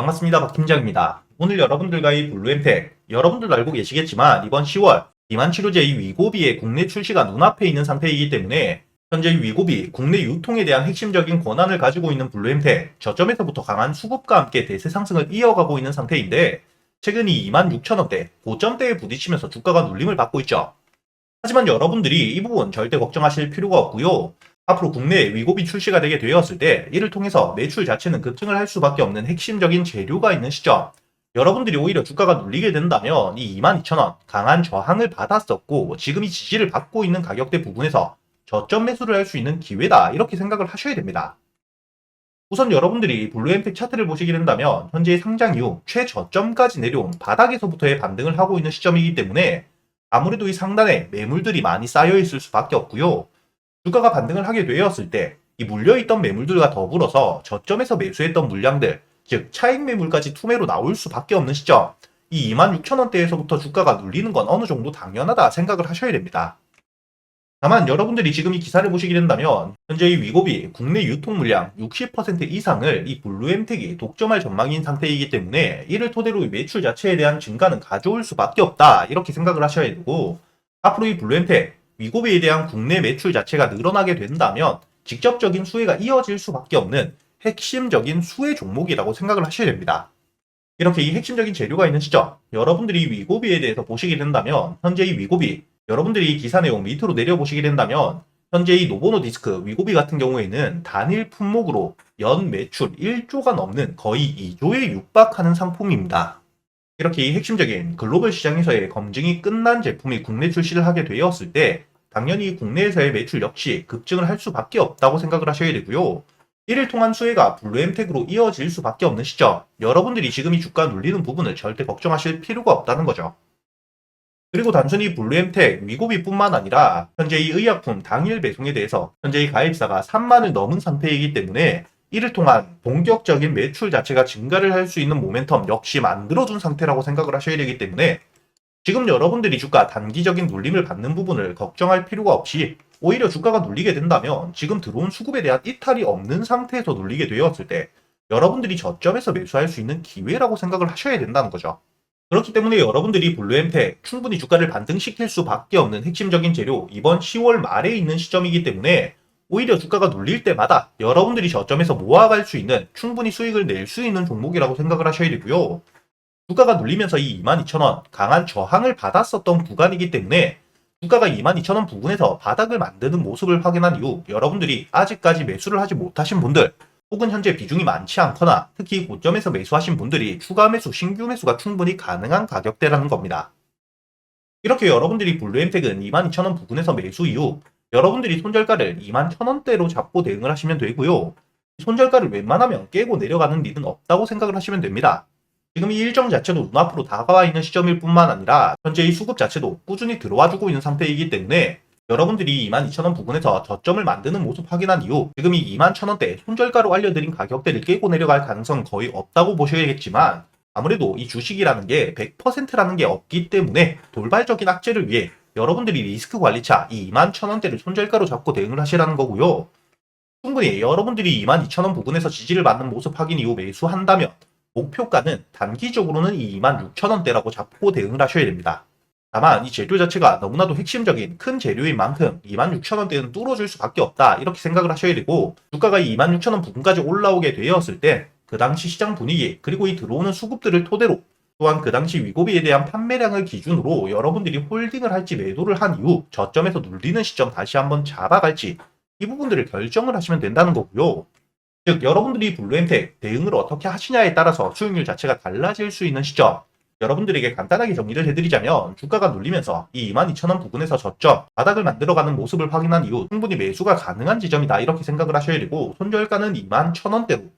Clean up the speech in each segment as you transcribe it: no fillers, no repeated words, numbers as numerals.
반갑습니다. 박 팀장입니다. 오늘 여러분들과의 블루엠텍, 여러분들도 알고 계시겠지만 이번 10월 비만 치료제의 위고비의 국내 출시가 눈앞에 있는 상태이기 때문에 현재 위고비 국내 유통에 대한 핵심적인 권한을 가지고 있는 블루엠텍, 저점에서부터 강한 수급과 함께 대세 상승을 이어가고 있는 상태인데 최근 이 26,000원대 고점대에 부딪히면서 주가가 눌림을 받고 있죠. 하지만 여러분들이 이 부분 절대 걱정하실 필요가 없고요. 앞으로 국내에 위고비 출시가 되게 되었을 때 이를 통해서 매출 자체는 급증을 할 수밖에 없는 핵심적인 재료가 있는 시점. 여러분들이 오히려 주가가 눌리게 된다면 이 22,000원 강한 저항을 받았었고 지금 이 지지를 받고 있는 가격대 부분에서 저점 매수를 할 수 있는 기회다 이렇게 생각을 하셔야 됩니다. 우선 여러분들이 블루엠텍 차트를 보시게 된다면 현재 상장 이후 최저점까지 내려온 바닥에서부터의 반등을 하고 있는 시점이기 때문에 아무래도 이 상단에 매물들이 많이 쌓여 있을 수밖에 없고요. 주가가 반등을 하게 되었을 때 이 물려있던 매물들과 더불어서 저점에서 매수했던 물량들, 즉 차익 매물까지 투매로 나올 수밖에 없는 시점. 이 26,000원대에서부터 주가가 눌리는 건 어느 정도 당연하다 생각을 하셔야 됩니다. 다만 여러분들이 지금 이 기사를 보시게 된다면 현재 이 위고비 국내 유통 물량 60% 이상을 이 블루엠텍이 독점할 전망인 상태이기 때문에 이를 토대로 매출 자체에 대한 증가는 가져올 수밖에 없다 이렇게 생각을 하셔야 되고, 앞으로 이 블루엠텍 위고비에 대한 국내 매출 자체가 늘어나게 된다면 직접적인 수혜가 이어질 수밖에 없는 핵심적인 수혜 종목이라고 생각을 하셔야 됩니다. 이렇게 이 핵심적인 재료가 있는 시점, 여러분들이 위고비에 대해서 보시게 된다면 현재 이 위고비, 여러분들이 이 기사 내용 밑으로 내려보시게 된다면 현재 이 노보노디스크 위고비 같은 경우에는 단일 품목으로 연 매출 1조가 넘는 거의 2조에 육박하는 상품입니다. 이렇게 이 핵심적인 글로벌 시장에서의 검증이 끝난 제품이 국내 출시를 하게 되었을 때 당연히 국내에서의 매출 역시 급증을 할 수밖에 없다고 생각을 하셔야 되고요. 이를 통한 수혜가 블루엠텍으로 이어질 수밖에 없는 시점, 여러분들이 지금 이 주가 눌리는 부분을 절대 걱정하실 필요가 없다는 거죠. 그리고 단순히 블루엠텍 위고비뿐만 아니라 현재 이 의약품 당일 배송에 대해서 현재 이 가입사가 3만을 넘은 상태이기 때문에 이를 통한 본격적인 매출 자체가 증가를 할 수 있는 모멘텀 역시 만들어준 상태라고 생각을 하셔야 되기 때문에 지금 여러분들이 주가 단기적인 눌림을 받는 부분을 걱정할 필요가 없이 오히려 주가가 눌리게 된다면 지금 들어온 수급에 대한 이탈이 없는 상태에서 눌리게 되었을 때 여러분들이 저점에서 매수할 수 있는 기회라고 생각을 하셔야 된다는 거죠. 그렇기 때문에 여러분들이 블루엠텍 충분히 주가를 반등시킬 수밖에 없는 핵심적인 재료 이번 10월 말에 있는 시점이기 때문에 오히려 주가가 눌릴 때마다 여러분들이 저점에서 모아갈 수 있는 충분히 수익을 낼 수 있는 종목이라고 생각을 하셔야 되고요. 주가가 눌리면서 이 22,000원 강한 저항을 받았었던 구간이기 때문에 주가가 22,000원 부근에서 바닥을 만드는 모습을 확인한 이후 여러분들이 아직까지 매수를 하지 못하신 분들 혹은 현재 비중이 많지 않거나 특히 고점에서 매수하신 분들이 추가 매수, 신규 매수가 충분히 가능한 가격대라는 겁니다. 이렇게 여러분들이 블루엠텍은 22,000원 부근에서 매수 이후 여러분들이 손절가를 21,000원대로 잡고 대응을 하시면 되고요. 손절가를 웬만하면 깨고 내려가는 일은 없다고 생각을 하시면 됩니다. 지금 이 일정 자체도 눈앞으로 다가와 있는 시점일 뿐만 아니라 현재 이 수급 자체도 꾸준히 들어와주고 있는 상태이기 때문에 여러분들이 22,000원 부근에서 저점을 만드는 모습 확인한 이후 지금 이 21,000원대 손절가로 알려드린 가격대를 깨고 내려갈 가능성은 거의 없다고 보셔야겠지만 아무래도 이 주식이라는 게 100%라는 게 없기 때문에 돌발적인 악재를 위해 여러분들이 리스크 관리차 이 21,000원대를 손절가로 잡고 대응을 하시라는 거고요. 충분히 여러분들이 22,000원 부근에서 지지를 받는 모습 확인 이후 매수한다면 목표가는 단기적으로는 이 26,000원대라고 잡고 대응을 하셔야 됩니다. 다만 이 재료 자체가 너무나도 핵심적인 큰 재료인 만큼 26,000원대는 뚫어줄 수밖에 없다 이렇게 생각을 하셔야 되고, 주가가 이 26,000원 부근까지 올라오게 되었을 때 그 당시 시장 분위기 그리고 이 들어오는 수급들을 토대로 또한 그 당시 위고비에 대한 판매량을 기준으로 여러분들이 홀딩을 할지 매도를 한 이후 저점에서 눌리는 시점 다시 한번 잡아갈지 이 부분들을 결정을 하시면 된다는 거고요. 즉 여러분들이 블루엠텍 대응을 어떻게 하시냐에 따라서 수익률 자체가 달라질 수 있는 시점, 여러분들에게 간단하게 정리를 해드리자면 주가가 눌리면서 이 22,000원 부근에서 저점 바닥을 만들어가는 모습을 확인한 이후 충분히 매수가 가능한 지점이다 이렇게 생각을 하셔야 되고, 손절가는 21,000원대로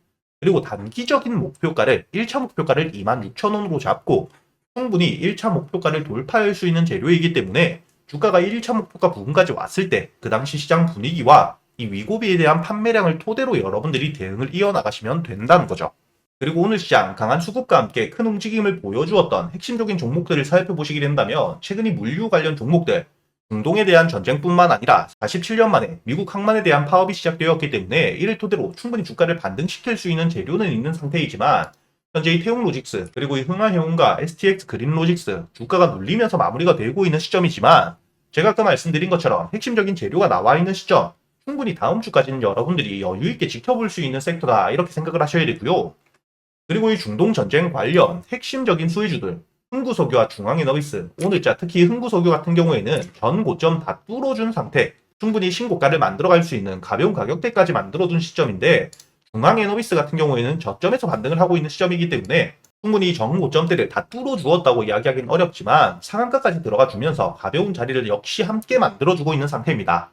그리고 단기적인 목표가를 1차 목표가를 26,000원으로 잡고 충분히 1차 목표가를 돌파할 수 있는 재료이기 때문에 주가가 1차 목표가 부근까지 왔을 때 그 당시 시장 분위기와 이 위고비에 대한 판매량을 토대로 여러분들이 대응을 이어나가시면 된다는 거죠. 그리고 오늘 시장 강한 수급과 함께 큰 움직임을 보여주었던 핵심적인 종목들을 살펴보시게 된다면 최근 이 물류 관련 종목들, 중동에 대한 전쟁뿐만 아니라 47년 만에 미국 항만에 대한 파업이 시작되었기 때문에 이를 토대로 충분히 주가를 반등시킬 수 있는 재료는 있는 상태이지만 현재 이 태용로직스 그리고 이 흥하해운과 STX 그린로직스 주가가 눌리면서 마무리가 되고 있는 시점이지만 제가 아까 말씀드린 것처럼 핵심적인 재료가 나와 있는 시점 충분히 다음 주까지는 여러분들이 여유 있게 지켜볼 수 있는 섹터다 이렇게 생각을 하셔야 되고요. 그리고 이 중동 전쟁 관련 핵심적인 수혜주들 흥구석유와 중앙에너비스 오늘자 특히 흥구석유 같은 경우에는 전 고점 다 뚫어준 상태 충분히 신고가를 만들어갈 수 있는 가벼운 가격대까지 만들어둔 시점인데 중앙에너비스 같은 경우에는 저점에서 반등을 하고 있는 시점이기 때문에 충분히 전 고점대를 다 뚫어주었다고 이야기하기는 어렵지만 상한가까지 들어가 주면서 가벼운 자리를 역시 함께 만들어주고 있는 상태입니다.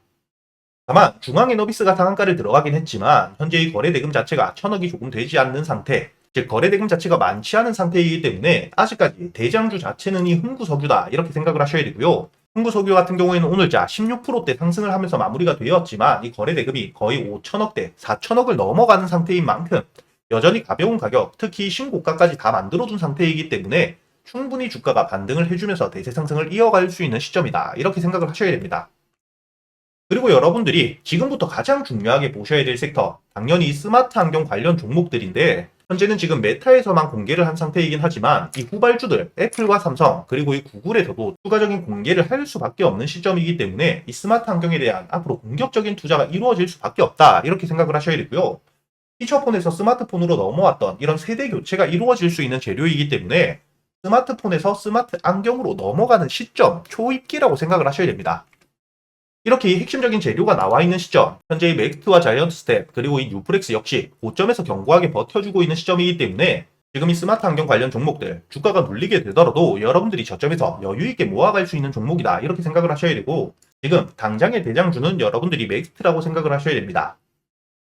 다만 중앙에너비스가 상한가를 들어가긴 했지만 현재 이 거래대금 자체가 1000억이 조금 되지 않는 상태 즉 거래대금 자체가 많지 않은 상태이기 때문에 아직까지 대장주 자체는 이 흥구석유다 이렇게 생각을 하셔야 되고요. 흥구석유 같은 경우에는 오늘자 16%대 상승을 하면서 마무리가 되었지만 이 거래대금이 거의 5천억대, 4천억을 넘어가는 상태인 만큼 여전히 가벼운 가격, 특히 신고가까지 다 만들어준 상태이기 때문에 충분히 주가가 반등을 해주면서 대세 상승을 이어갈 수 있는 시점이다 이렇게 생각을 하셔야 됩니다. 그리고 여러분들이 지금부터 가장 중요하게 보셔야 될 섹터 당연히 스마트 안경 관련 종목들인데 현재는 지금 메타에서만 공개를 한 상태이긴 하지만 이 후발주들 애플과 삼성 그리고 이 구글에서도 추가적인 공개를 할 수밖에 없는 시점이기 때문에 이 스마트 안경에 대한 앞으로 공격적인 투자가 이루어질 수밖에 없다 이렇게 생각을 하셔야 되고요. 피처폰에서 스마트폰으로 넘어왔던 이런 세대 교체가 이루어질 수 있는 재료이기 때문에 스마트폰에서 스마트 안경으로 넘어가는 시점 초입기라고 생각을 하셔야 됩니다. 이렇게 핵심적인 재료가 나와 있는 시점, 현재 이 맥스트와 자이언트 스텝, 그리고 이 뉴프렉스 역시 고점에서 견고하게 버텨주고 있는 시점이기 때문에 지금 이 스마트 안경 관련 종목들, 주가가 눌리게 되더라도 여러분들이 저점에서 여유있게 모아갈 수 있는 종목이다. 이렇게 생각을 하셔야 되고, 지금 당장의 대장주는 여러분들이 맥스트라고 생각을 하셔야 됩니다.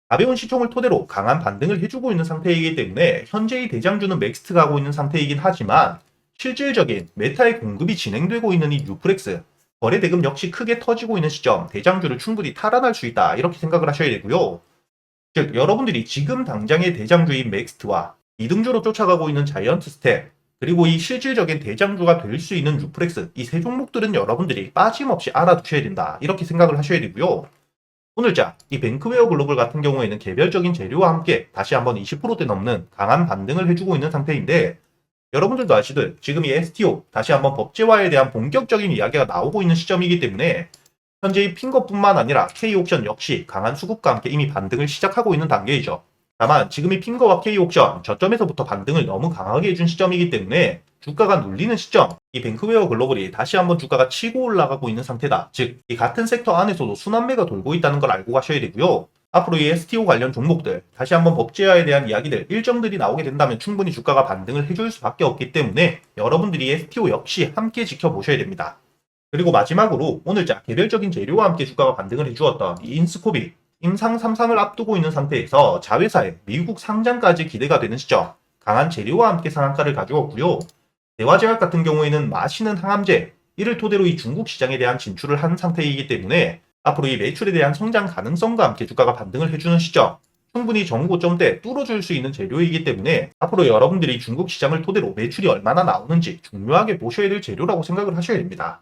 가벼운 시총을 토대로 강한 반등을 해주고 있는 상태이기 때문에 현재의 대장주는 맥스트가 하고 있는 상태이긴 하지만 실질적인 메타의 공급이 진행되고 있는 이 뉴프렉스, 거래대금 역시 크게 터지고 있는 시점, 대장주를 충분히 탈환할 수 있다. 이렇게 생각을 하셔야 되고요. 즉, 여러분들이 지금 당장의 대장주인 맥스트와 이등주로 쫓아가고 있는 자이언트 스텝, 그리고 이 실질적인 대장주가 될 수 있는 뉴프렉스, 이 세 종목들은 여러분들이 빠짐없이 알아두셔야 된다. 이렇게 생각을 하셔야 되고요. 오늘자, 이 뱅크웨어 글로벌 같은 경우에는 개별적인 재료와 함께 다시 한번 20%대 넘는 강한 반등을 해주고 있는 상태인데, 여러분들도 아시듯 지금 이 STO 다시 한번 법제화에 대한 본격적인 이야기가 나오고 있는 시점이기 때문에 현재 이 핑거뿐만 아니라 K옥션 역시 강한 수급과 함께 이미 반등을 시작하고 있는 단계이죠. 다만 지금 이 핑거와 K옥션 저점에서부터 반등을 너무 강하게 해준 시점이기 때문에 주가가 눌리는 시점, 이 뱅크웨어 글로벌이 다시 한번 주가가 치고 올라가고 있는 상태다. 즉, 이 같은 섹터 안에서도 순환매가 돌고 있다는 걸 알고 가셔야 되고요. 앞으로 이 STO 관련 종목들, 다시 한번 법제화에 대한 이야기들, 일정들이 나오게 된다면 충분히 주가가 반등을 해줄 수밖에 없기 때문에 여러분들이 STO 역시 함께 지켜보셔야 됩니다. 그리고 마지막으로 오늘자 개별적인 재료와 함께 주가가 반등을 해주었던 이 인스코비, 임상 3상을 앞두고 있는 상태에서 자회사의 미국 상장까지 기대가 되는 시점, 강한 재료와 함께 상한가를 가져왔고요. 대화제약 같은 경우에는 마시는 항암제, 이를 토대로 이 중국 시장에 대한 진출을 한 상태이기 때문에 앞으로 이 매출에 대한 성장 가능성과 함께 주가가 반등을 해주는 시점, 충분히 정고점대 뚫어줄 수 있는 재료이기 때문에 앞으로 여러분들이 중국 시장을 토대로 매출이 얼마나 나오는지 중요하게 보셔야 될 재료라고 생각을 하셔야 됩니다.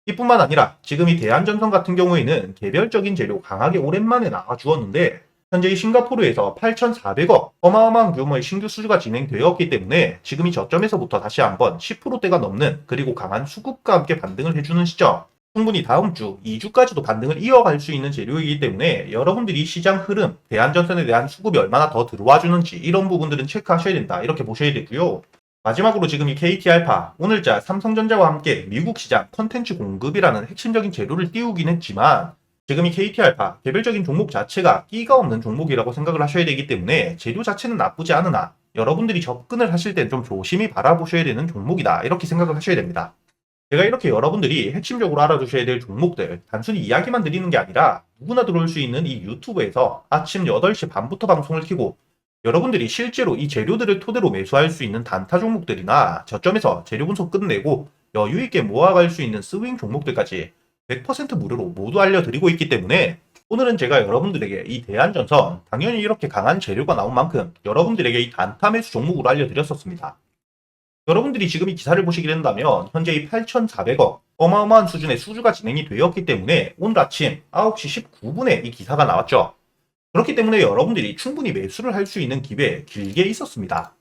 이뿐만 아니라 지금 이 대한전선 같은 경우에는 개별적인 재료 강하게 오랜만에 나와주었는데 현재 이 싱가포르에서 8,400억 어마어마한 규모의 신규 수주가 진행되었기 때문에 지금 이 저점에서부터 다시 한번 10%대가 넘는 그리고 강한 수급과 함께 반등을 해주는 시점, 충분히 다음 주 2주까지도 반등을 이어갈 수 있는 재료이기 때문에 여러분들이 시장 흐름, 대한전선에 대한 수급이 얼마나 더 들어와 주는지 이런 부분들은 체크하셔야 된다. 이렇게 보셔야 되고요. 마지막으로 지금 이 KT알파, 오늘자 삼성전자와 함께 미국 시장 컨텐츠 공급이라는 핵심적인 재료를 띄우긴 했지만 지금 이 KT알파, 개별적인 종목 자체가 끼가 없는 종목이라고 생각을 하셔야 되기 때문에 재료 자체는 나쁘지 않으나 여러분들이 접근을 하실 땐 좀 조심히 바라보셔야 되는 종목이다. 이렇게 생각을 하셔야 됩니다. 제가 이렇게 여러분들이 핵심적으로 알아두셔야 될 종목들, 단순히 이야기만 드리는 게 아니라 누구나 들어올 수 있는 이 유튜브에서 아침 8시 반부터 방송을 켜고 여러분들이 실제로 이 재료들을 토대로 매수할 수 있는 단타 종목들이나 저점에서 재료 분석 끝내고 여유있게 모아갈 수 있는 스윙 종목들까지 100% 무료로 모두 알려드리고 있기 때문에 오늘은 제가 여러분들에게 이 대한전선, 당연히 이렇게 강한 재료가 나온 만큼 여러분들에게 이 단타 매수 종목으로 알려드렸었습니다. 여러분들이 지금 이 기사를 보시게 된다면 현재 이 8,400억 어마어마한 수준의 수주가 진행이 되었기 때문에 오늘 아침 9시 19분에 이 기사가 나왔죠. 그렇기 때문에 여러분들이 충분히 매수를 할 수 있는 기회 길게 있었습니다.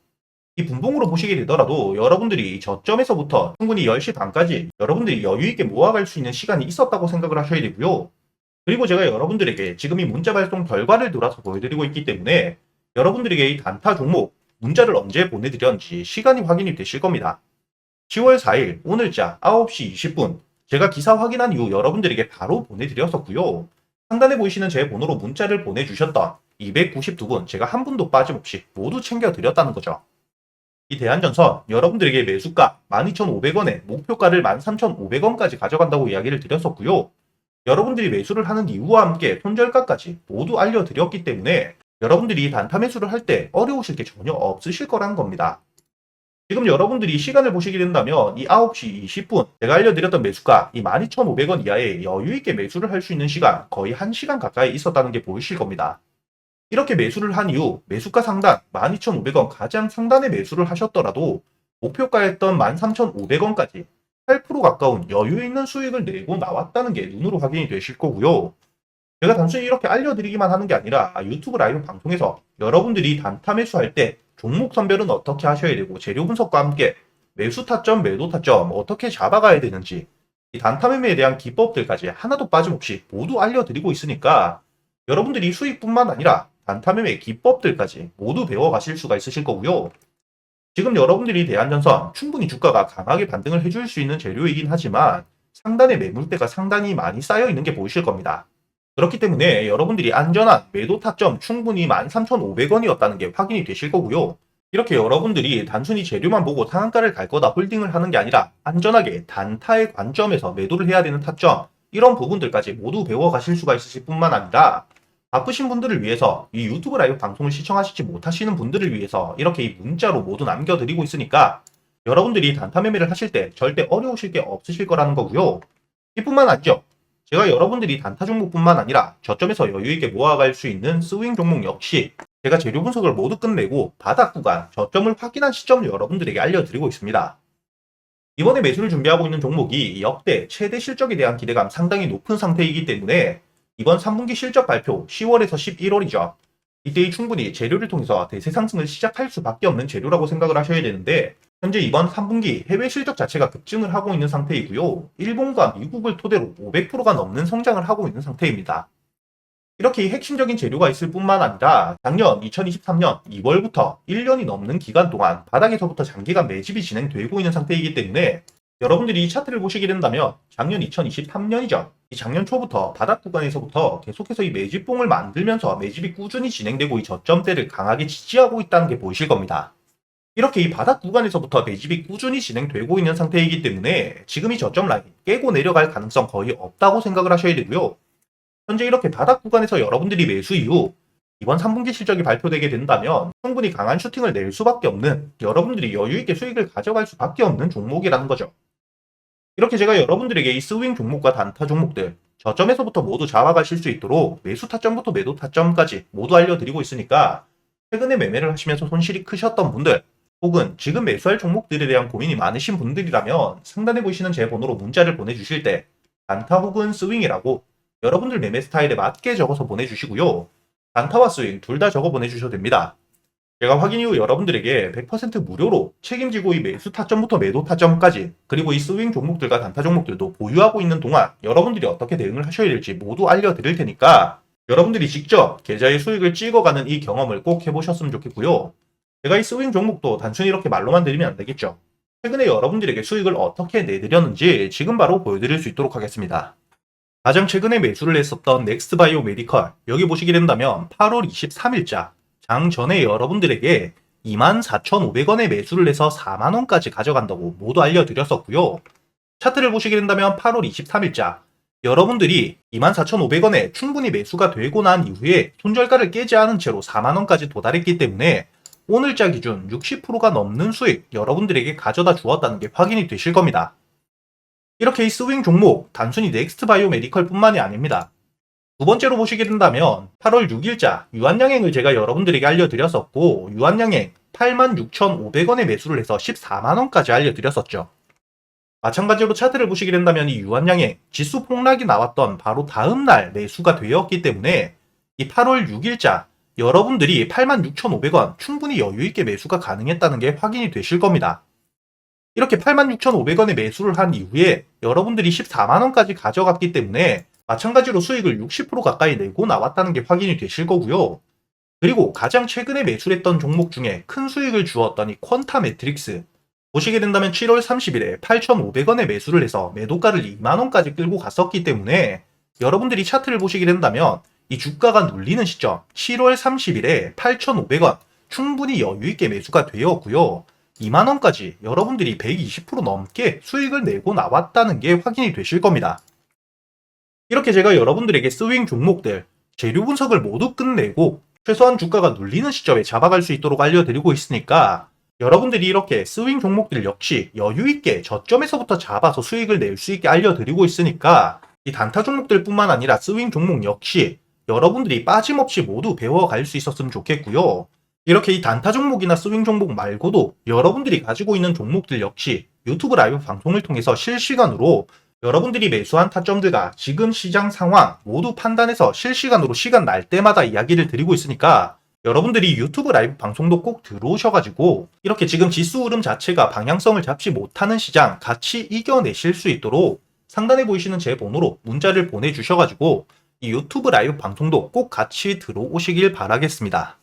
이 분봉으로 보시게 되더라도 여러분들이 저점에서부터 충분히 10시 반까지 여러분들이 여유있게 모아갈 수 있는 시간이 있었다고 생각을 하셔야 되고요. 그리고 제가 여러분들에게 지금 이 문자 발송 결과를 돌아서 보여드리고 있기 때문에 여러분들에게 이 단타 종목 문자를 언제 보내드렸는지 시간이 확인이 되실 겁니다. 10월 4일 오늘자 9시 20분 제가 기사 확인한 이후 여러분들에게 바로 보내드렸었고요. 상단에 보이시는 제 번호로 문자를 보내주셨던 292분 제가 한 분도 빠짐없이 모두 챙겨드렸다는 거죠. 이 대한전선 여러분들에게 매수가 12,500원에 목표가를 13,500원까지 가져간다고 이야기를 드렸었고요. 여러분들이 매수를 하는 이유와 함께 손절가까지 모두 알려드렸기 때문에 여러분들이 단타 매수를 할 때 어려우실 게 전혀 없으실 거라는 겁니다. 지금 여러분들이 시간을 보시게 된다면 이 9시 20분 제가 알려드렸던 매수가 이 12,500원 이하에 여유있게 매수를 할 수 있는 시간 거의 1시간 가까이 있었다는 게 보이실 겁니다. 이렇게 매수를 한 이후 매수가 상단 12,500원 가장 상단에 매수를 하셨더라도 목표가였던 13,500원까지 8% 가까운 여유 있는 수익을 내고 나왔다는 게 눈으로 확인이 되실 거고요. 제가 단순히 이렇게 알려드리기만 하는 게 아니라 유튜브 라이브 방송에서 여러분들이 단타 매수할 때 종목 선별은 어떻게 하셔야 되고 재료 분석과 함께 매수 타점, 매도 타점 어떻게 잡아가야 되는지 이 단타 매매에 대한 기법들까지 하나도 빠짐없이 모두 알려드리고 있으니까 여러분들이 수익뿐만 아니라 단타 매매 기법들까지 모두 배워가실 수가 있으실 거고요. 지금 여러분들이 대한전선 충분히 주가가 강하게 반등을 해줄 수 있는 재료이긴 하지만 상단에 매물대가 상당히 많이 쌓여 있는 게 보이실 겁니다. 그렇기 때문에 여러분들이 안전한 매도 타점 충분히 13,500원이었다는 게 확인이 되실 거고요. 이렇게 여러분들이 단순히 재료만 보고 상한가를 갈 거다 홀딩을 하는 게 아니라 안전하게 단타의 관점에서 매도를 해야 되는 타점 이런 부분들까지 모두 배워가실 수가 있으실 뿐만 아니라 바쁘신 분들을 위해서 이 유튜브 라이브 방송을 시청하시지 못하시는 분들을 위해서 이렇게 이 문자로 모두 남겨드리고 있으니까 여러분들이 단타 매매를 하실 때 절대 어려우실 게 없으실 거라는 거고요. 이뿐만 아니죠. 제가 여러분들이 단타 종목뿐만 아니라 저점에서 여유있게 모아갈 수 있는 스윙 종목 역시 제가 재료 분석을 모두 끝내고 바닥 구간, 저점을 확인한 시점을 여러분들에게 알려드리고 있습니다. 이번에 매수를 준비하고 있는 종목이 역대 최대 실적에 대한 기대감 상당히 높은 상태이기 때문에 이번 3분기 실적 발표 10월에서 11월이죠. 이때 충분히 재료를 통해서 대세 상승을 시작할 수밖에 없는 재료라고 생각을 하셔야 되는데 현재 이번 3분기 해외 실적 자체가 급증을 하고 있는 상태이고요. 일본과 미국을 토대로 500%가 넘는 성장을 하고 있는 상태입니다. 이렇게 핵심적인 재료가 있을 뿐만 아니라 작년 2023년 2월부터 1년이 넘는 기간 동안 바닥에서부터 장기간 매집이 진행되고 있는 상태이기 때문에 여러분들이 이 차트를 보시게 된다면 작년 2023년이죠. 이 작년 초부터 바닥 구간에서부터 계속해서 이 매집봉을 만들면서 매집이 꾸준히 진행되고 이 저점대를 강하게 지지하고 있다는 게 보이실 겁니다. 이렇게 이 바닥 구간에서부터 매집이 꾸준히 진행되고 있는 상태이기 때문에 지금 이 저점 라인 깨고 내려갈 가능성 거의 없다고 생각을 하셔야 되고요. 현재 이렇게 바닥 구간에서 여러분들이 매수 이후 이번 3분기 실적이 발표되게 된다면 충분히 강한 슈팅을 낼 수밖에 없는 여러분들이 여유있게 수익을 가져갈 수밖에 없는 종목이라는 거죠. 이렇게 제가 여러분들에게 이 스윙 종목과 단타 종목들 저점에서부터 모두 잡아가실 수 있도록 매수 타점부터 매도 타점까지 모두 알려드리고 있으니까 최근에 매매를 하시면서 손실이 크셨던 분들 혹은 지금 매수할 종목들에 대한 고민이 많으신 분들이라면 상단에 보이시는 제 번호로 문자를 보내주실 때 단타 혹은 스윙이라고 여러분들 매매 스타일에 맞게 적어서 보내주시고요. 단타와 스윙 둘 다 적어 보내주셔도 됩니다. 제가 확인 이후 여러분들에게 100% 무료로 책임지고 이 매수 타점부터 매도 타점까지 그리고 이 스윙 종목들과 단타 종목들도 보유하고 있는 동안 여러분들이 어떻게 대응을 하셔야 될지 모두 알려드릴 테니까 여러분들이 직접 계좌의 수익을 찍어가는 이 경험을 꼭 해보셨으면 좋겠고요. 제가 이 스윙 종목도 단순히 이렇게 말로만 드리면 안 되겠죠. 최근에 여러분들에게 수익을 어떻게 내드렸는지 지금 바로 보여드릴 수 있도록 하겠습니다. 가장 최근에 매수를 했었던 넥스트바이오 메디컬 여기 보시게 된다면 8월 23일자 장 전에 여러분들에게 24,500원에 매수를 해서 4만원까지 가져간다고 모두 알려드렸었고요. 차트를 보시게 된다면 8월 23일자 여러분들이 24,500원에 충분히 매수가 되고 난 이후에 손절가를 깨지 않은 채로 4만원까지 도달했기 때문에 오늘자 기준 60%가 넘는 수익 여러분들에게 가져다 주었다는 게 확인이 되실 겁니다. 이렇게 이 스윙 종목 단순히 넥스트바이오 메디컬 뿐만이 아닙니다. 두 번째로 보시게 된다면 8월 6일자 유한양행을 제가 여러분들에게 알려드렸었고 유한양행 86,500원에 매수를 해서 14만원까지 알려드렸었죠. 마찬가지로 차트를 보시게 된다면 이 유한양행 지수 폭락이 나왔던 바로 다음날 매수가 되었기 때문에 이 8월 6일자 여러분들이 86,500원 충분히 여유있게 매수가 가능했다는 게 확인이 되실 겁니다. 이렇게 86,500원에 매수를 한 이후에 여러분들이 14만원까지 가져갔기 때문에 마찬가지로 수익을 60% 가까이 내고 나왔다는 게 확인이 되실 거고요. 그리고 가장 최근에 매수했던 종목 중에 큰 수익을 주었던 이 퀀타 매트릭스 보시게 된다면 7월 30일에 8,500원에 매수를 해서 매도가를 2만원까지 끌고 갔었기 때문에 여러분들이 차트를 보시게 된다면 이 주가가 눌리는 시점 7월 30일에 8,500원 충분히 여유있게 매수가 되었고요. 2만원까지 여러분들이 120% 넘게 수익을 내고 나왔다는 게 확인이 되실 겁니다. 이렇게 제가 여러분들에게 스윙 종목들 재료 분석을 모두 끝내고 최소한 주가가 눌리는 시점에 잡아갈 수 있도록 알려드리고 있으니까 여러분들이 이렇게 스윙 종목들 역시 여유있게 저점에서부터 잡아서 수익을 낼 수 있게 알려드리고 있으니까 이 단타 종목들 뿐만 아니라 스윙 종목 역시 여러분들이 빠짐없이 모두 배워갈 수 있었으면 좋겠고요. 이렇게 이 단타 종목이나 스윙 종목 말고도 여러분들이 가지고 있는 종목들 역시 유튜브 라이브 방송을 통해서 실시간으로 여러분들이 매수한 타점들과 지금 시장 상황 모두 판단해서 실시간으로 시간 날 때마다 이야기를 드리고 있으니까 여러분들이 유튜브 라이브 방송도 꼭 들어오셔가지고 이렇게 지금 지수 흐름 자체가 방향성을 잡지 못하는 시장 같이 이겨내실 수 있도록 상단에 보이시는 제 번호로 문자를 보내주셔가지고 이 유튜브 라이브 방송도 꼭 같이 들어오시길 바라겠습니다.